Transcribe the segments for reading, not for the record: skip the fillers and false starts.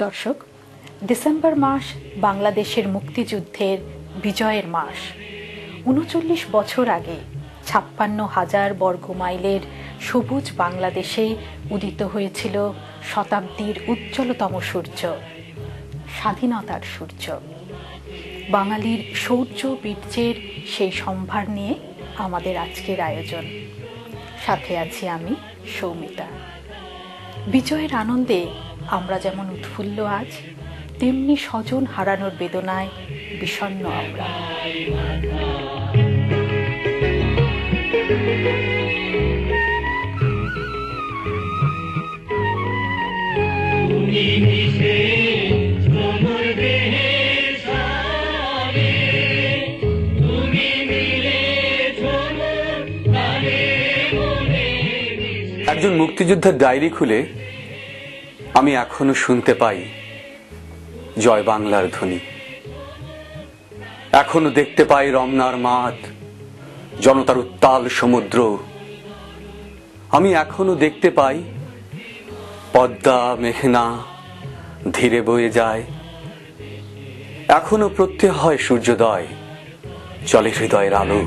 দর্শক, ডিসেম্বর মাস বাংলাদেশের মুক্তিযুদ্ধের বিজয়ের মাস। ৩৯ বছর আগে ৫৬,০০০ বর্গমাইলের সবুজ বাংলাদেশে উদিত হয়েছিল শতাব্দীর উজ্জ্বলতম সূর্য, স্বাধীনতার সূর্য। বাঙালির শৌর্য বীর্যের সেই সম্ভার নিয়ে আমাদের আজকের আয়োজন। সাথে আছি আমি, সৌমিতা। বিজয়ের আনন্দে আমরা যেমন উৎফুল্ল আজ, তেমনি স্বজন হারানোর বেদনায় বিষণ্ণ আমরা। একজন মুক্তিযোদ্ধার ডায়েরি খুলে আমি এখনো শুনতে পাই জয় বাংলার ধ্বনি। এখনো দেখতে পাই রমনার মাঠ, জনতার উত্তাল সমুদ্র। আমি এখনো দেখতে পাই পদ্মা মেঘনা ধীরে বয়ে যায়। এখনো প্রত্যয় হয় সূর্যোদয়, চলে হৃদয়ের আলো।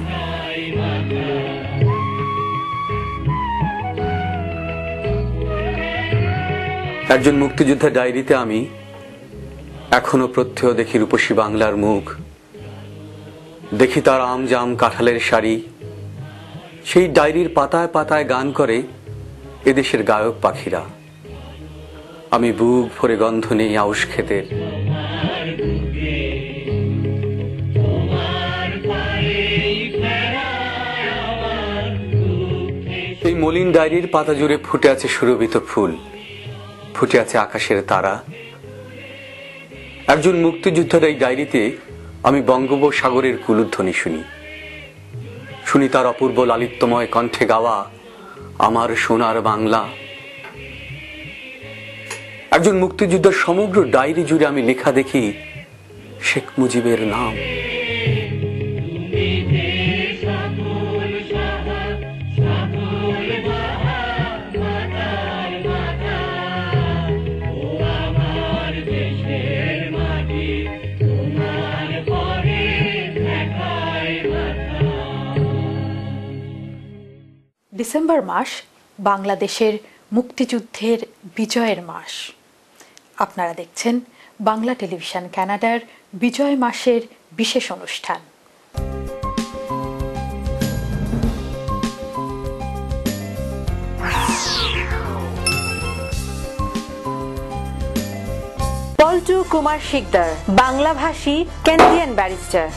একজন মুক্তিযোদ্ধার ডায়েরিতে আমি এখনো প্রত্যয় দেখি রূপসী বাংলার মুখ, দেখি তার আমজাম কাঁঠালের শাড়ি। সেই ডায়েরির পাতায় পাতায় গান করে এদেশের গায়ক পাখিরা। আমি বুক ভরে গন্ধ নেই আউশ ক্ষেতের। এই মলিন ডায়েরির পাতা জুড়ে ফুটে আছে সুরভিত ফুল, ফুটে আছে আকাশের তারা। একজন মুক্তিযোদ্ধার এই ডায়েরিতে আমি বঙ্গোপসাগরের কুলুধ্বনি শুনি, শুনি তার অপূর্ব লালিত্যময় কণ্ঠে গাওয়া আমার সোনার বাংলা। একজন মুক্তিযোদ্ধার সমগ্র ডায়েরি জুড়ে আমি লেখা দেখি শেখ মুজিবের নাম। ডিসেম্বর মাস বাংলাদেশের মুক্তিযুদ্ধের বিজয়ের মাস। আপনারা দেখছেন বাংলা টেলিভিশন কানাডার বিজয় মাসের বিশেষ অনুষ্ঠান। পল্টু কুমার শিকদার, বাংলাভাষী কেন্দ্রিয়ান barrister,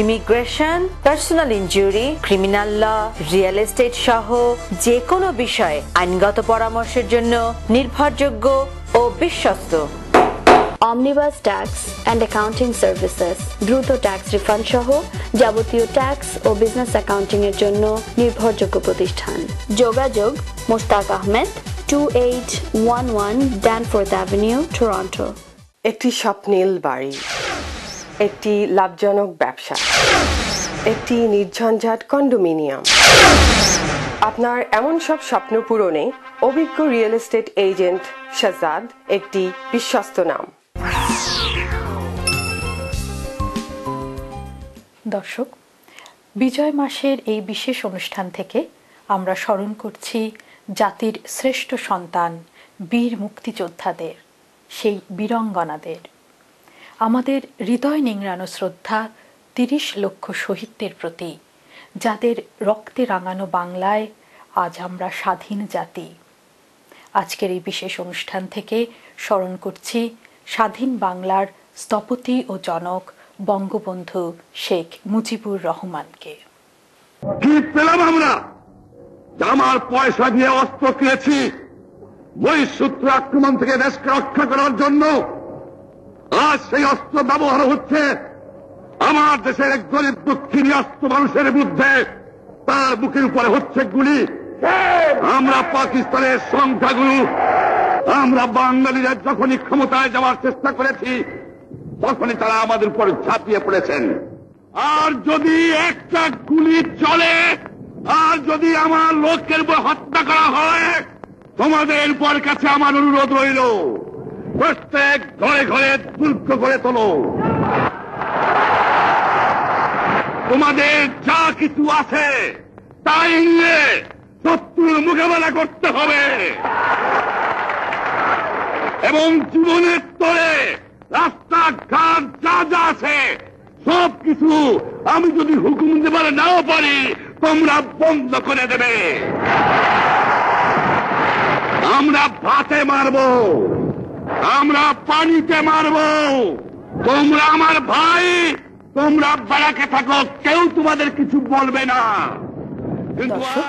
immigration, personal injury, criminal law, real estate সহ যে কোনো বিষয়ে আইনগত পরামর্শের জন্য নির্ভরযোগ্য ও বিশ্বস্ত। Omnibus tax and accounting services, দ্রুত ট্যাক্স রিফান্ড সহ যাবতীয় ট্যাক্স ও বিজনেস অ্যাকাউন্টিং এর জন্য নির্ভরযোগ্য প্রতিষ্ঠান। যোগাযোগ Mushtaq Ahmed, 2811 Danforth Avenue, Toronto. একটি স্বপ্নিল বাড়ি, একটি লাভজনক ব্যবসা, একটি নির্ঝঞ্ঝাট কন্ডোমিনিয়াম। আপনার এমন সব স্বপ্ন পূরণে অভিজ্ঞ রিয়েল এস্টেট এজেন্ট শাহজাদ একটি বিশ্বস্ত নাম। দর্শক, বিজয় মাসের এই বিশেষ অনুষ্ঠান থেকে আমরা স্মরণ করছি জাতির শ্রেষ্ঠ সন্তান বীর মুক্তিযোদ্ধাদের, সেই বীরাঙ্গনাদের। আমাদের হৃদয় নিংড়ানো শ্রদ্ধা ৩০ লক্ষ শহীদদের প্রতি, যাদের রক্তে রাঙানো বাংলায় আজ আমরা স্বাধীন জাতি। আজকের এই বিশেষ অনুষ্ঠান থেকে স্মরণ করছি স্বাধীন বাংলার স্থপতি ও জনক বঙ্গবন্ধু শেখ মুজিবুর রহমানকে। কি পেলাম আমরা? আমার পয়সা দিয়ে অস্ত্র কিনেছি, বহিঃশত্রু আক্রমণ থেকে দেশকে রক্ষা করার জন্য আজ সেই অস্ত্র ব্যবহার হচ্ছে আমার দেশের এক গরিব দুঃখিনী অস্ত্র মানুষের বিরুদ্ধে। তার বুকের উপরে হচ্ছে গুলি। আমরা পাকিস্তানের সংখ্যাগুরু, আমরা বাঙালিরা যখনই ক্ষমতায় যাওয়ার চেষ্টা করেছি তখনই তারা আমাদের উপর ঝাঁপিয়ে পড়েছেন। আর যদি একটা গুলি চলে, আর যদি আমার লোকের উপর হত্যা করা হয়, তোমাদের উপর কাছে আমার অনুরোধ রইল, প্রত্যেক ঘরে ঘরে দুর্গ করে তোলো। তোমাদের যা কিছু আছে তাই নিয়ে শত্রুর মোকাবেলা করতে হবে এবং জীবনের তরে রাস্তাঘাট যা যা আছে সবকিছু আমি যদি হুকুম দেবার নাও পারি তোমরা বন্ধ করে দেবে। আমরা ভাতে মারব, আমরা পানিতে মারব, তোমরা আমার ভাই, তোমরা বাড়াকে থাকো, কেউ তোমাদের কিছু বলবে না। দর্শক,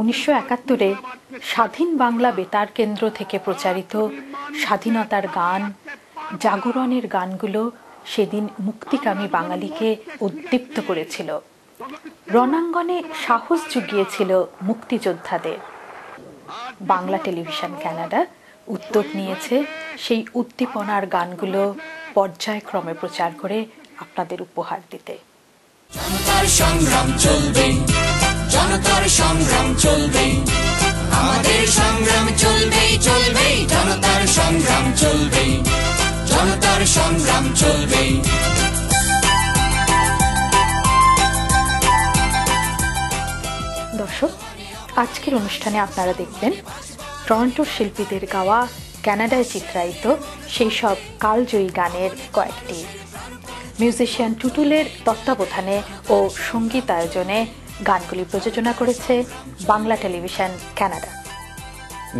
1971-এ স্বাধীন বাংলা বেতার কেন্দ্র থেকে প্রচারিত স্বাধীনতার গান, জাগরণের গানগুলো সেদিন মুক্তিকামী বাঙালিকে উদ্দীপ্ত করেছিল, রণাঙ্গনে সাহস জুগিয়েছিল মুক্তিযোদ্ধাদের। বাংলা টেলিভিশন কানাডা উদ্যোগ নিয়েছে সেই উদ্দীপনার গানগুলো পর্যায়ক্রমে প্রচার করে আপনাদের উপহার দিতে। জনতার সংগ্রাম চলবে, জনতার সংগ্রাম চলবে, আমাদের সংগ্রাম চলবে চলবে, জনতার সংগ্রাম চলবে, জনতার সংগ্রাম চলবে। দর্শক, আজকের অনুষ্ঠানে আপনারা দেখবেন টরন্টোর শিল্পীদের গাওয়া, কানাডায় চিত্রায়িত সেই সব কালজয়ী গানের কয়েকটি। মিউজিশিয়ান টুটুলের তত্ত্বাবধানে ও সঙ্গীতায়োজনে গানগুলি প্রযোজনা করেছে বাংলা টেলিভিশন কানাডা।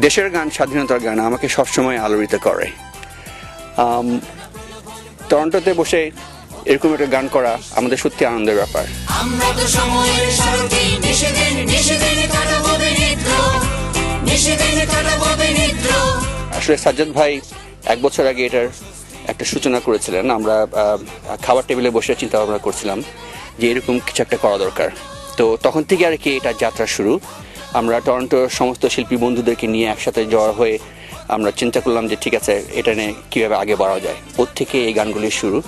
দেশের গান, স্বাধীনতার গান আমাকে সবসময় আলোড়িত করে। টরন্টোতে বসে এরকম একটা গান করা আমাদের সত্যি আনন্দের ব্যাপার। আমরা তো সময়ের সারথি, নিষেধের নিষেধের কাটাবো বিনিদ্র, নিষেধের কাটাবো বিনিদ্র। আসলে সাজ্জাদ ভাই 1 বছর আগে এটার একটা সূচনা করেছিলেন। আমরা খাবার টেবিলে বসে চিন্তা ভাবনা করছিলাম যে এরকম কিছু একটা করা দরকার। তো তখন থেকে আর কি এটা যাত্রা শুরু। আমরা টরন্টোর সমস্ত শিল্পী বন্ধুদেরকে নিয়ে একসাথে জড়ো হয়ে আমরা চিন্তা করলাম যে ঠিক আছে, এটা নিয়ে কীভাবে আগে বাড়ানো যায়। ওর থেকে এই গানগুলির শুরু।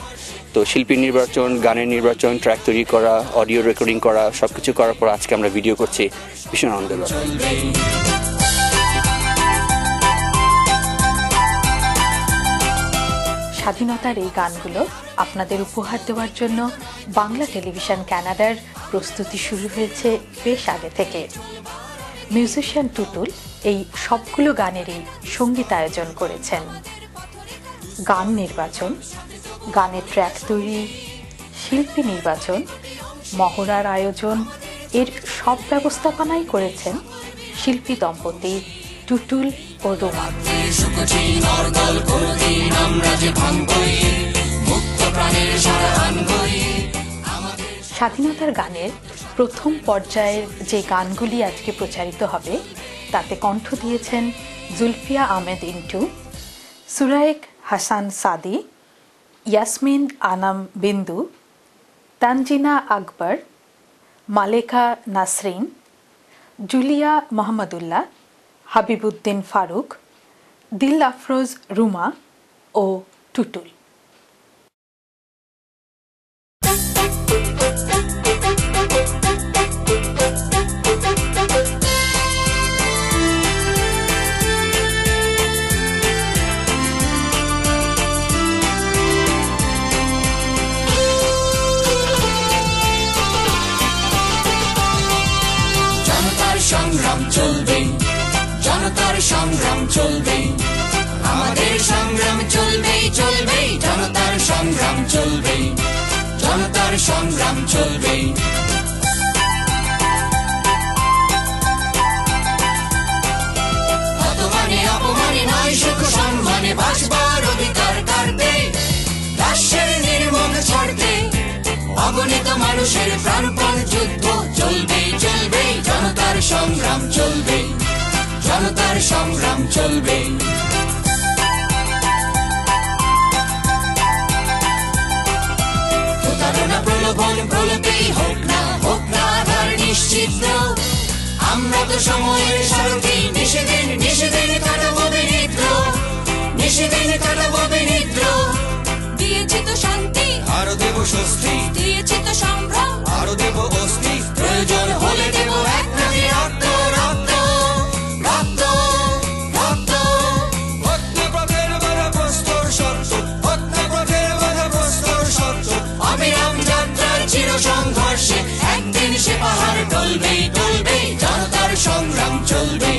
তো শিল্পী নির্বাচন, গানের নির্বাচন, ট্র্যাক তৈরি করা, অডিও রেকর্ডিং করা, সবকিছু করার পর আজকে আমরা ভিডিও করছি। ভীষণ আনন্দের ব্যাপার। স্বাধীনতার এই গানগুলো আপনাদের উপহার দেওয়ার জন্য বাংলা টেলিভিশন কানাডার প্রস্তুতি শুরু হয়েছে বেশ আগে থেকে। মিউজিশিয়ান টুটুল এই সবগুলো গানেরই সঙ্গীতায়োজন করেছেন। গান নির্বাচন, গানের ট্র্যাক তৈরি, শিল্পী নির্বাচন, মহড়ার আয়োজন, এর সব ব্যবস্থাপনাই করেছেন শিল্পী দম্পতি টুটুল ও রোমা। স্বাধীনতার গানের প্রথম পর্যায়ের যে গানগুলি আজকে প্রচারিত হবে তাতে কণ্ঠ দিয়েছেন জুলফিয়া আহমেদ ইন্টু, সুরাইক হাসান সাদি, ইয়াসমিন আনাম বিন্দু, তানজিনা আকবর, মালেকা নাসরিন, জুলিয়া মোহাম্মদুল্লাহ, হাবিবুদ্দিন ফারুক, দিল আফরোজ রুমা ও টুটুল। সংগ্রাম চলবে, জনতার সংগ্রাম চলবে, আমাদের সংগ্রাম চলবে চলবে, জনতার সংগ্রাম চলবে, জনতার সংগ্রাম চলবে। অপমানে অপমানে নয়, সুখ সম্মানে বাঁচবার অধিকার কাটতে, রাষ্ট্রের নির্মম ছাড়তে, অগণিত মানুষের প্রাণপণ যুদ্ধ চলবে চলবে, জনতার সংগ্রাম চলবে, জনতার সংগ্রাম চলবে। প্রতারণা প্রলোভন প্রলোভেই হোক না আধার নিশ্চিত। আমরা তো সময়ের সারথি, নিষেধের কাটাবো বিনিদ্রোহ, নিষেধের কাটাবো বিনিদ্রোহ। দিয়েছি তো শান্তি, আরো দেব স্বস্তি, দিয়েছি তো সম্ভ্রম, আরো দেব অস্থি। প্রয়োজন হলে দেব এক নামে রক্ত রক্ত রক্ত রক্ত। হত্যাপ্রভের বাধা প্রস্তর সত্য, হত্যাপ্রভের বাধা প্রস্তর সত্য। অবিরাম যাত্রার চির সংঘর্ষে একদিন সে পাহাড় টলবেই টলবে। জনতার সংগ্রাম চলবে,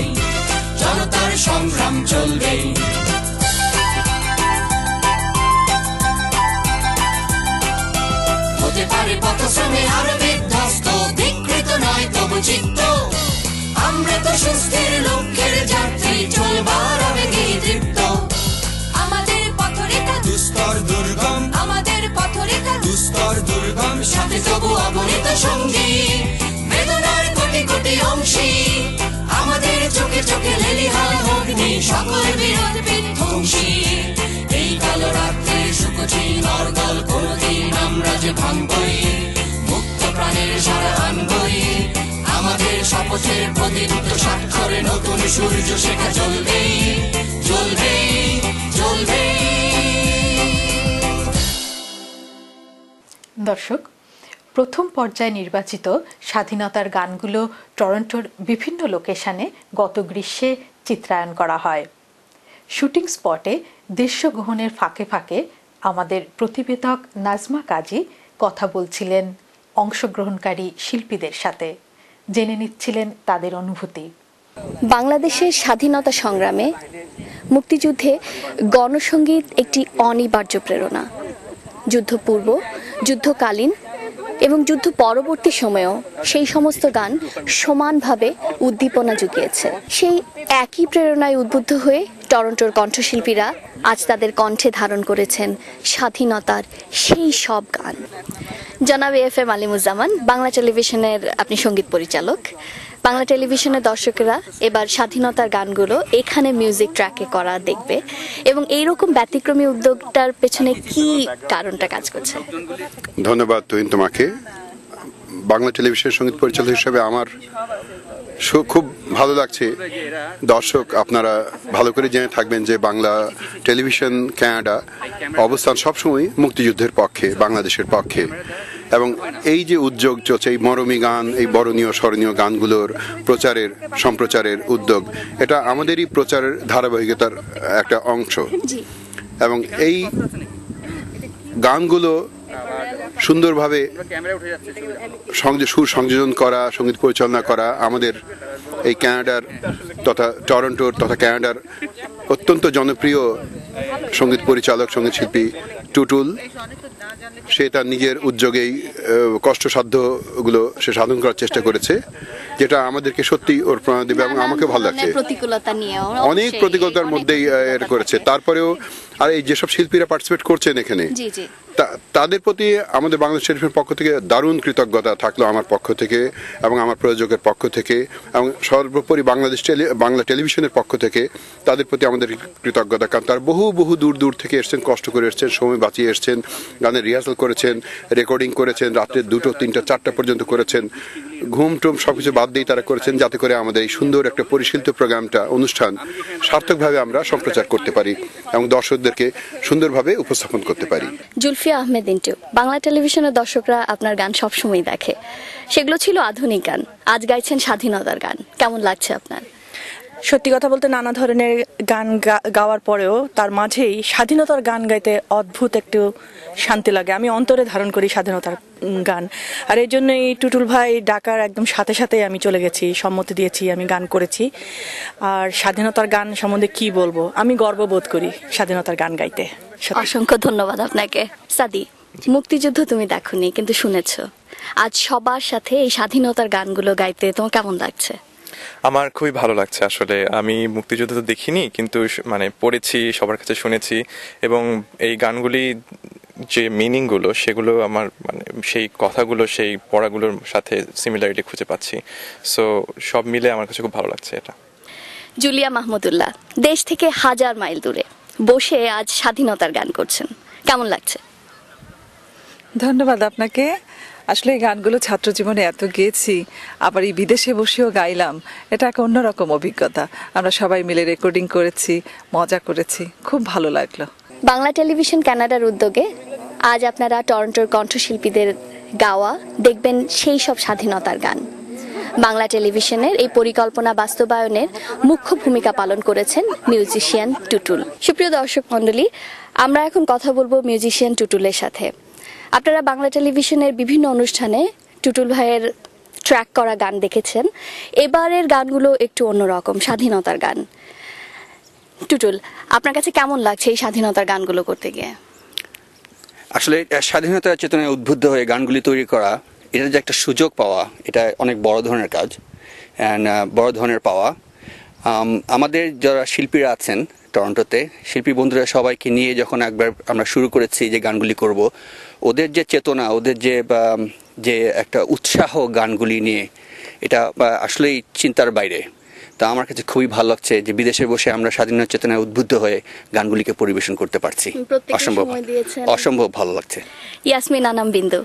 জনতার সংগ্রাম চলবে। হতে পারে পথশ্রমে আরো বিধ্বস্ত, বিকৃত নয় তবু চিত্ত। আমরা তো সুস্থির লক্ষ্যের যাত্রী, চলবার আবেগে দৃপ্ত। আমাদের পথরেখা দুস্তর দুর্গম, আমাদের পথরেখা দুস্তর দুর্গম। সাথে তবু অগণিত সঙ্গী, বেদনার কোটি কোটি অংশী। আমাদের চোখে চোখে লেলিহান অগ্নি, সকল বিরোধ বিধ্বংসী। এই কালো রাত্রে শুকোছি নরদল, কোনদিন আমরা যে ভাঙবই, মুক্ত প্রাণের সারা আনবই। আমাদের শপথের প্রদীপ্ত স্বাক্ষরে নতুন সূর্য শেখা জ্বলবেই জ্বলবেই জ্বলবেই। দর্শক, প্রথম পর্যায়ে নির্বাচিত স্বাধীনতার গানগুলো টরন্টোর বিভিন্ন লোকেশনে গত গ্রীষ্মে চিত্রায়ন করা হয়। শুটিং স্পটে দৃশ্যগ্রহণের ফাঁকে ফাঁকে আমাদের প্রতিবেদক নাজমা কাজী কথা বলছিলেন অংশগ্রহণকারী শিল্পীদের সাথে, জেনে নিচ্ছিলেন তাদের অনুভূতি। বাংলাদেশের স্বাধীনতা সংগ্রামে মুক্তিযুদ্ধে গণসংগীত একটি অনিবার্য প্রেরণা। যুদ্ধপূর্ব, যুদ্ধকালীন এবং যুদ্ধ পরবর্তী সময়েও সেই সমস্ত গান সমানভাবে উদ্দীপনা জুগিয়েছে। সেই একই প্রেরণায় উদ্বুদ্ধ হয়ে টরন্টোর কণ্ঠশিল্পীরা আজ তাদের কণ্ঠে ধারণ করেছেন স্বাধীনতার সেই সব গান। জনাব এফএম আলিমুজ্জামান, বাংলা টেলিভিশনের আপনি সঙ্গীত পরিচালক। বাংলা টেলিভিশনের দর্শকেরা এবার স্বাধীনতার গানগুলো এখানে মিউজিক ট্র্যাকে করা দেখবে, এবং এইরকম ব্যতিক্রমী উদ্যোগটার পেছনে কি কারণটা কাজ করছে? ধন্যবাদ তুহিন তোমাকে। বাংলা টেলিভিশনের সঙ্গীত পরিচালক হিসেবে আমার খুব ভালো লাগছে। দর্শক আপনারা ভালো করে জেনে থাকবেন যে বাংলা টেলিভিশন ক্যানাডা অবস্থান সবসময় মুক্তিযুদ্ধের পক্ষে, বাংলাদেশের পক্ষে। এবং এই যে উদ্যোগ চলছে, এই মরমী গান, এই বরণীয় স্মরণীয় গানগুলোর প্রচারের সম্প্রচারের উদ্যোগ, এটা আমাদেরই প্রচারের ধারাবাহিকতার একটা অংশ। এবং এই গানগুলো সুন্দরভাবে সুর সংযোজন করা, সঙ্গীত পরিচালনা করা আমাদের এই ক্যানাডার তথা টরন্টোর তথা ক্যানাডার অত্যন্ত জনপ্রিয় সঙ্গীত পরিচালক, সঙ্গীত শিল্পী টুটুল। সে তার নিজের উদ্যোগেই কষ্টসাধ্যগুলো সে সাধন করার চেষ্টা করেছে, যেটা আমাদেরকে সত্যি ওর প্রেরণা দেবে এবং আমাকে ভালো লাগছে। অনেক প্রতিকূলতার মধ্যেই এটা করেছে। তারপরেও আর এই যেসব শিল্পীরা পার্টিসিপেট করছেন এখানে, তাদের প্রতি আমাদের বাংলাদেশ টেলিভিশনের পক্ষ থেকে দারুণ কৃতজ্ঞতা থাকলো, আমার পক্ষ থেকে এবং আমার প্রযোজকের পক্ষ থেকে, এবং সর্বোপরি বাংলা টেলিভিশনের পক্ষ থেকে তাদের প্রতি আমাদের কৃতজ্ঞতা। কারণ তার বহু বহু দূর থেকে এসছেন, কষ্ট করে এসছেন, সময় বাঁচিয়ে এসছেন, গানের রিহার্সাল করেছেন, রেকর্ডিং করেছেন, রাত্রে 2টো 3টা 4টা পর্যন্ত করেছেন, ঘুম টুম সবকিছু বাদ দিয়ে তারা করেছেন, যাতে করে আমাদের এই সুন্দর একটা পরিশীলিত প্রোগ্রামটা, অনুষ্ঠান সার্থকভাবে আমরা সম্প্রচার করতে পারি এবং দর্শকদেরকে সুন্দরভাবে উপস্থাপন করতে পারি। জুলফিয়া আহমেদ ইন্টু, বাংলা টেলিভিশনের দর্শকরা আপনার গান সবসময় দেখে, সেগুলো ছিল আধুনিক গান, আজ গাইছেন স্বাধীনতার গান, কেমন লাগছে আপনার? সত্যি কথা বলতে নানা ধরনের গান গাওয়ার পরেও তার মাঝেই স্বাধীনতার গান গাইতে অদ্ভুত একটু শান্তি লাগে। আমি অন্তরে ধারণ করি স্বাধীনতার গান, আর এই জন্যই টুটুল ভাই ডাকার একদম সাথে সাথে আমি চলে গেছি, সম্মতি দিয়েছি, আমি গান করেছি। আর স্বাধীনতার গান সম্বন্ধে কি বলবো, আমি গর্ববোধ করি স্বাধীনতার গান গাইতে। অসংখ্য ধন্যবাদ আপনাকে। সাদি, মুক্তিযুদ্ধ তুমি দেখোনি কিন্তু শুনেছো, আজ সবার সাথে এই স্বাধীনতার গানগুলো গাইতে তোমার কেমন লাগছে? আমার খুবই ভালো লাগছে। আসলে আমি মুক্তিযুদ্ধ তো দেখিনি, কিন্তু মানে পড়েছি, সবার কাছে শুনেছি, এবং এই গানগুলি যে মিনিংগুলো সেগুলো আমার মানে সেই কথাগুলো, সেই পড়াগুলোর সাথে সিমিলারিটি খুঁজে পাচ্ছি। সো সব মিলে আমার কাছে খুব ভালো লাগছে এটা। জুলিয়া মাহমুদুল্লাহ, দেশ থেকে 1000 মাইল দূরে বসে আজ স্বাধীনতার গান করছেন, কেমন লাগছে? ধন্যবাদ আপনাকে। আসলে এই গানগুলো ছাত্র জীবনে এত গেয়েছি, আবার এই বিদেশে বসেও গাইলাম, এটা এক অন্যরকম অভিজ্ঞতা। আমরা সবাই মিলে রেকর্ডিং করেছি, মজা করেছি, খুব ভালো লাগলো। বাংলা টেলিভিশন কানাডার উদ্যোগে আজ আপনারা টরন্টোর কণ্ঠশিল্পীদের গাওয়া দেখবেন সেই সব স্বাধীনতার গান। বাংলা টেলিভিশনের এই পরিকল্পনা বাস্তবায়নের মুখ্য ভূমিকা পালন করেছেন মিউজিশিয়ান টুটুল। সুপ্রিয় দর্শক মণ্ডলী, আমরা এখন কথা বলবো মিউজিশিয়ান টুটুলের সাথে। আপনারা বাংলা টেলিভিশনের বিভিন্ন অনুষ্ঠানে টুটুল ভাইয়ের ট্র্যাক করা গান দেখেছেন। এবারের গানগুলো একটু অন্যরকম, স্বাধীনতার গান। টুটুল, আপনার কাছে কেমন লাগছে এই স্বাধীনতার গানগুলো করতে গিয়ে? আসলে স্বাধীনতার চেতনায় উদ্বুদ্ধ হয়ে গানগুলি তৈরি করা, এটা যে একটা সুযোগ পাওয়া, এটা অনেক বড় ধরনের কাজ অ্যান্ড বড় ধরনের পাওয়া। আমাদের যারা শিল্পীরা আছেন টরন্টোতে, শিল্পী বন্ধুরা সবাইকে নিয়ে যখন একবার আমরা শুরু করেছি যে গানগুলি করব, ওদের যে চেতনা, ওদের যে একটা উৎসাহ গানগুলি নিয়ে, এটা আসলেই চিন্তার বাইরে। তা আমার কাছে খুবই ভালো লাগছে যে বিদেশে বসে আমরা স্বাধীনতা চেতনায় উদ্বুদ্ধ হয়ে গানগুলিকে পরিবেশন করতে পারছি। অসম্ভব ভালো লাগছে। ইয়াসমিন আনাম বিন্দু,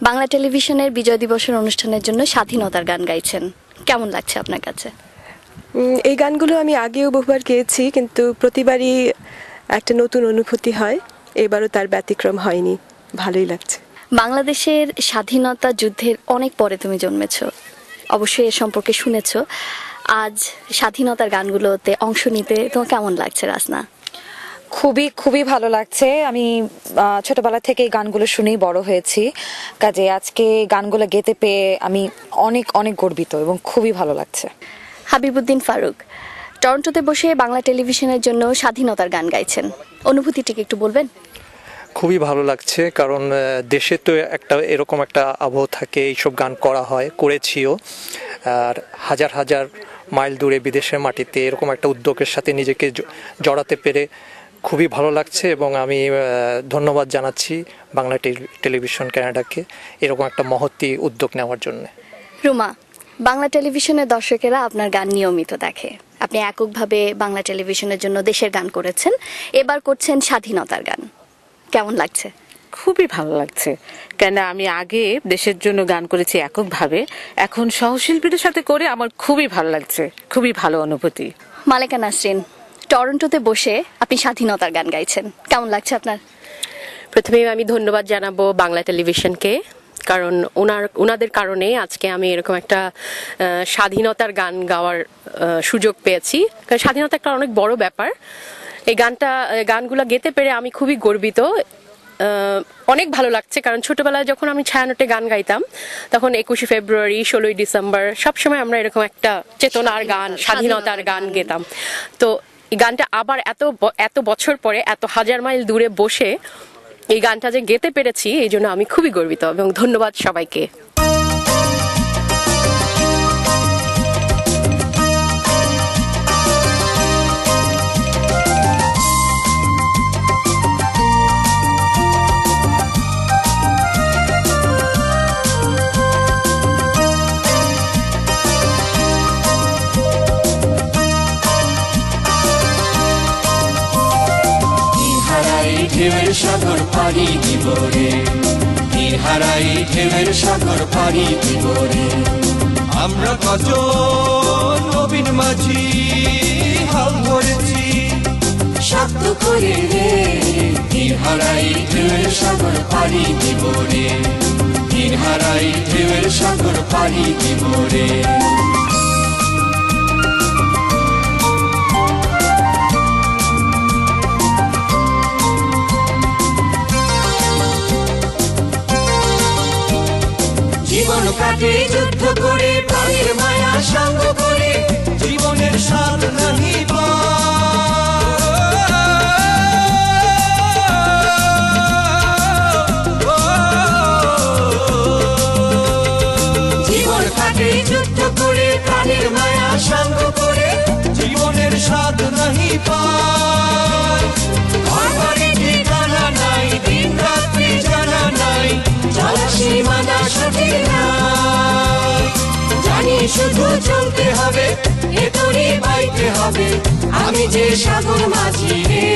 বাংলা টেলিভিশনের বিজয় দিবসের অনুষ্ঠানের জন্য স্বাধীনতার গান গাইছেন, কেমন লাগছে আপনার কাছে? এই গানগুলো আমি আগেও বহুবার গেয়েছি, কিন্তু প্রতিবারই একটা নতুন অনুভূতি হয়। এবারও তার ব্যতিক্রম হয়নি, ভালোই লাগছে। বাংলাদেশের স্বাধীনতা যুদ্ধের অনেক পরে তুমি জন্মেছ, অবশ্যই এর সম্পর্কে শুনেছ। আজ স্বাধীনতার গানগুলোতে অংশ নিতে তোমার কেমন লাগছে রাসনা? খুবই ভালো লাগছে। আমি ছোটবেলা থেকে এই গানগুলো শুনেই বড় হয়েছি, কাজে আজকে গানগুলো গেতে পেয়ে আমি অনেক গর্বিত এবং খুবই ভালো লাগছে। হাবিবুদ্দিন ফারুক, টরন্টোতে বসে বাংলা টেলিভিশনের জন্য স্বাধীনতার গান গাইছেন, অনুভূতিটিকে একটু বলবেন? খুবই ভালো লাগছে, কারণ দেশে তো এরকম একটা আবহ থাকে, এইসব গান করা হয়, করেছিও। আর হাজার মাইল দূরে বিদেশের মাটিতে এরকম একটা উদ্যোগের সাথে নিজেকে জড়াতে পেরে খুবই ভালো লাগছে এবং আমি ধন্যবাদ জানাচ্ছি বাংলা টেলিভিশন কানাডাকে এরকম একটা মহৎ উদ্যোগ নেওয়ার জন্য। রুমা, বাংলা টেলিভিশনের দর্শকেরা আপনার গান নিয়মিত দেখে, আপনি এককভাবে বাংলা টেলিভিশনের জন্য দেশের গান করেছেন, এবার করছেন স্বাধীনতার গান, কেমন লাগছে? খুবই ভালো লাগছে, কেন আমি আগে দেশের জন্য গান করেছি এককভাবে, এখন সহশিল্পীদের সাথে করে আমার খুবই ভালো লাগছে, খুবই ভালো অনুভূতি। মালেকা নাসরিন, টরন্টোতে বসে আপনি স্বাধীনতার গান গাইছেন, কেমন লাগছে আপনার? প্রথমে আমি ধন্যবাদ জানাবো বাংলা টেলিভিশনকে, কারণ ওনাদের কারণে আজকে আমি এরকম একটা স্বাধীনতার গান গাওয়ার সুযোগ পেয়েছি। কারণ স্বাধীনতা একটা অনেক বড় ব্যাপার। এই গানগুলো গেতে পেরে আমি খুবই গর্বিত, অনেক ভালো লাগছে। কারণ ছোটবেলায় যখন আমি ছায়ানটে গান গাইতাম, তখন 21শে ফেব্রুয়ারি, 16ই ডিসেম্বর সবসময় আমরা এরকম একটা চেতনার গান, স্বাধীনতার গান গেতাম। তো এই গানটা আবার এত বছর পরে, এত 1000 মাইল দূরে বসে এই গানটা যে গেতে পেরেছি, এই জন্য আমি খুবই গর্বিত এবং ধন্যবাদ সবাইকে। ঢেউয়ের সাগর পাড়ি দিব রে, তীর হারাই ঢেউয়ের সাগর পাড়ি দিব রে। আমরা কত নবীন মাঝি হাল ধরেছি শক্ত করে রে, তীর হারাই ঢেউয়ের সাগর পাড়ি দিব রে, তীর হারাই ঢেউয়ের সাগর পাড়ি দিব রে। জীবন কাটে যুদ্ধ করে, প্রাণের মায়া সঙ্গ করে, জীবনের স্বাদ নাহি জীবন কাটে যুদ্ধ করে, প্রাণের মায়া সঙ্গ করে, জীবনের স্বাদ নাহি পায়। ঘর বাড়ি ঠিকানা নাই, দিন রাত্রি জানা নাই, চলা সীমানা সঠিক নাই, জানি শুধু চলতে হবে, এ তোরই বাইতে হবে। হবে, আমি যে সাগর মাঝি রে।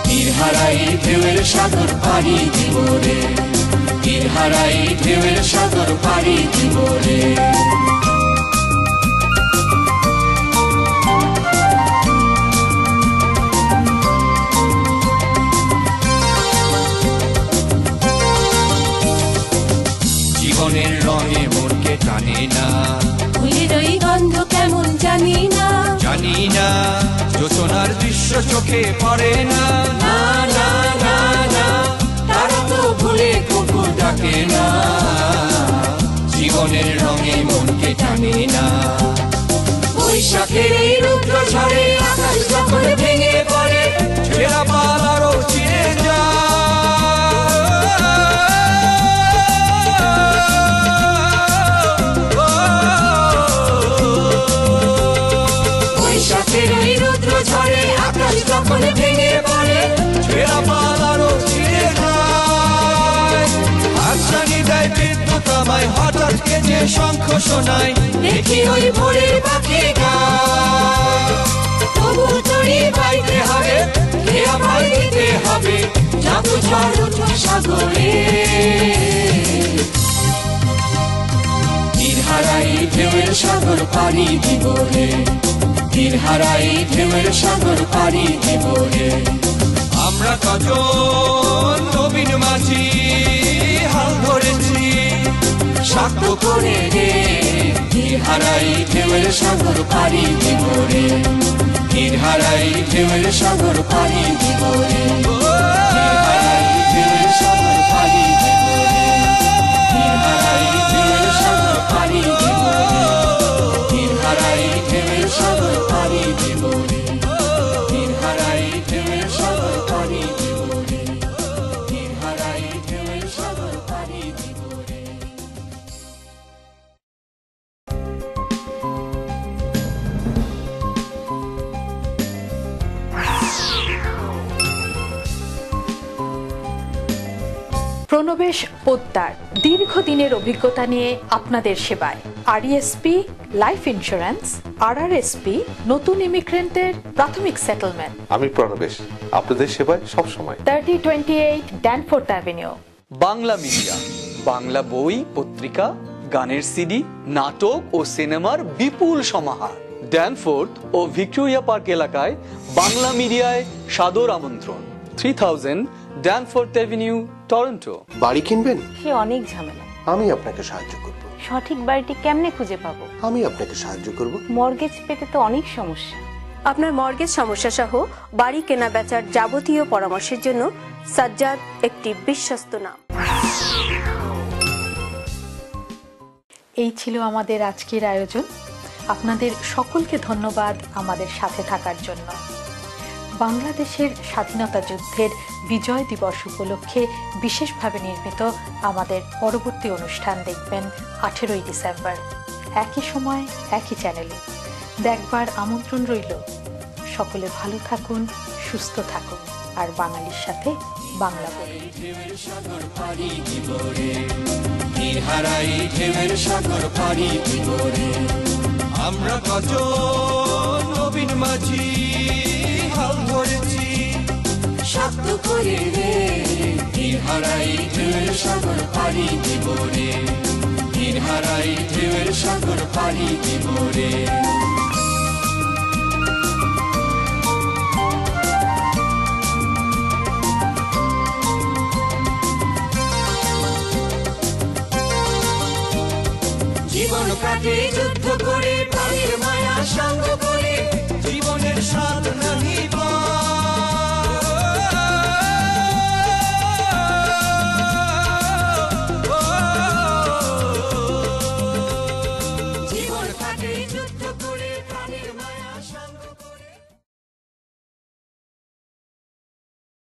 তীর হারাই ঢেউয়ের সাগর পাড়ি দিব রে, তীর হারাই ঢেউয়ের সাগর পাড়ি দিব রে। জীবনের রঙে মনকে টানে না, ফুলের ওই গন্ধ কেমন জানি না, জানি না যোচনার দৃশ্য চোখে পড়ে না, না না না না তারা তো ভুলে কুকুর ডাকে না। জীবনের রঙে মনকে টানে না, বৈশাখের এই রুদ্র ঝড়ে আকাশ যখন ভেঙে পড়ে, ছেঁড়া পাল আরো চিরে যায়। বৈশাখের এই রুদ্র ঝড়ে আকাশ যখন ভেঙে পড়ে, ছেঁড়া পাল আরো চিরে যায়। হাতছানি দেয় বিদ্যুৎ আমায়, হঠাৎ কে যে শঙ্খ শোনায়, দেখি ওই ভোরের পাখি গায়। তবু তরি বাইতে হবে, খেয়া পাই দিতে হবে, জাদু ঝড় উঠো সাগরে। তীর হারাই ঢেউয়ের সাগর পাড়ি দিব রে, তীর হারাই ঢেউয়ের সাগর পাড়ি দিব রে। আমরা কজন নবীন মাঝি হাল ধরেছি শক্ত করে রে, তীর হারাই ঢেউয়ের সাগর পাড়ি দিব রে, তীর হারাই ঢেউয়ের সাগর পাড়ি দিব রে, তীর হারাই ঢেউয়ের সাগর পাড়ি দিব রে, তীর হারাই ঢেউয়ের সাগর পাড়ি দিব রে, তীর হারাই ঢেউয়ের সাগর পাড়ি দিব রে, তীর হারাই ঢেউয়ের সাগর পাড়ি দিব রে, তীর হারাই ঢেউয়ের সাগর পাড়ি দিব রে। প্রণবেশ পোদ্দার দীর্ঘদিনের অভিজ্ঞতা নিয়ে আপনাদের সেবায়। আরইএসপি লাইফ ইন্স্যুরেন্স, আরআরএসপি নতুন ইমিগ্রেন্টের প্রাথমিক সেটেলমেন্ট। আমি প্রণবেশ, আপনাদের সেবায় সব সময়। 3028 Danforth avenue. Bangla media, Bangla বই, পত্রিকা, গানের সিডি, নাটক ও সিনেমার বিপুল সমাহার। ড্যানফোর্থ ও ভিক্টোরিয়া পার্ক এলাকায় বাংলা মিডিয়ায় সাদর আমন্ত্রণ। 3000 ড্যানফোর্থ অ্যাভিনিউ, টরন্টো। বাড়ি কিনবেন? সে অনেক ঝামেলা। আমি আপনাকে সাহায্য করব। সঠিক বাড়িটি কেমনে খুঁজে পাবো? আমি আপনাকে সাহায্য করব। মর্গেজ পেতে তো অনেক সমস্যা। আপনার মর্গেজ সমস্যা সহ বাড়ি কেনা বেচার যাবতীয় পরামর্শের জন্য সাজ্জাদ একটি বিশ্বস্ত নাম। এই ছিল আমাদের আজকের আয়োজন। আপনাদের সকলকে ধন্যবাদ আমাদের সাথে থাকার জন্য। বাংলাদেশের স্বাধীনতা যুদ্ধের বিজয় দিবস উপলক্ষে বিশেষভাবে নির্মিত আমাদের পরবর্তী অনুষ্ঠান দেখবেন 18 ডিসেম্বর, একই সময় একই চ্যানেলে। দেখবার আমন্ত্রণ রইল। সকলে ভালো থাকুন, সুস্থ থাকুন, আর বাঙালির সাথে বাংলা বলুন। আমরা কজন নবীন মাঝি হাল ধরেছি শক্ত করে রে, তীর হারাই ঢেউয়ের সাগর পাড়ি দিব রে, তীর হারাই ঢেউয়ের সাগর পাড়ি দিব রে। জীবন কাটে যুদ্ধ করে, প্রাণের মায়া সঙ্গ করে, জীবনের স্বাদ নাহি